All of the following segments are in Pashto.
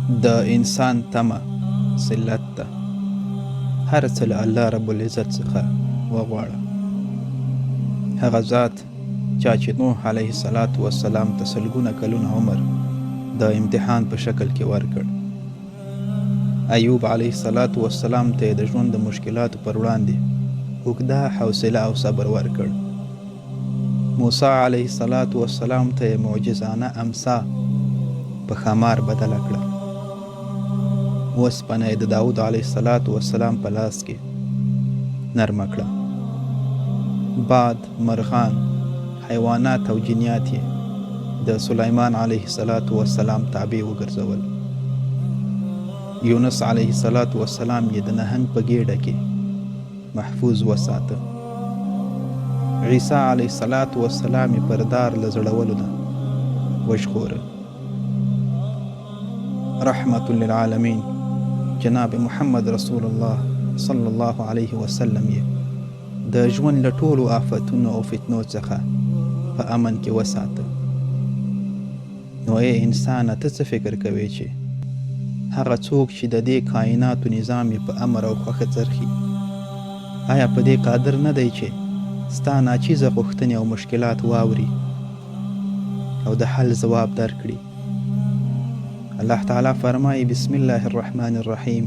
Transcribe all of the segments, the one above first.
د انسان تمه ذلت ده. هر څه له الله رب العزت څخه وغواړه. هغه ذات چا چې نوح علیه السلام ته سلګونه کلونه عمر د امتحان په شکل کې ورکړ. ایوب علیه السلام ته د ژوند د مشکلاتو پر وړاندې اوږده حوصله او صبر ورکړ. موسی علیه السلام ته معجزانه امسا په ښامار بدله کړه. اوسپنه یې د داود علیه السلام په لاس کې نرمه کړه. باد، مرغان، حیوانات او جنیات یې د سلیمان علیه السلام تابع وګرځول. یونس علیه السلام یې د نهنګ په ګېډه کې محفوظ وساته. عیسی علیه السلام یې پر دار له زړولو نه وژغوره. رحمت للعالمین جناب محمد رسول الله صلی الله علیه وسلم یې د ژوند له ټولو آفتونو او فتنو څخه په امن کې وساته. نو ای انسانه، ته څه فکر کوې چې هغه څوک چې د دې کائناتو نظام یې په امر او خوښه څرخي، آیا په دې قادر نه دی چې ستا ناچیزه غوښتنې او مشکلات واوري او د حل ځواب درکړي؟ الله تعالی فرمایي: بسم الله الرحمن الرحیم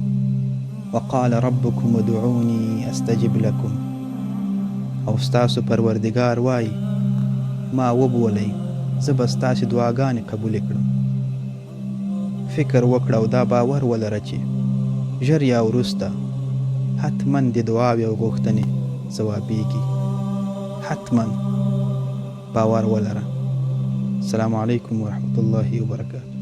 وقال ربکم ادعوني استجب لكم. او ستاسو پروردگار وایي: ما وبولئ، زه به ستاسې دعاګانې قبولې کړم. فکر وکړه او دا باور ولره چې ژر یا وروسته حتما د دعاوې او غوښتنې ځوابیږي. حتما باور ولره. السلام علیکم ورحمة الله وبرکاته.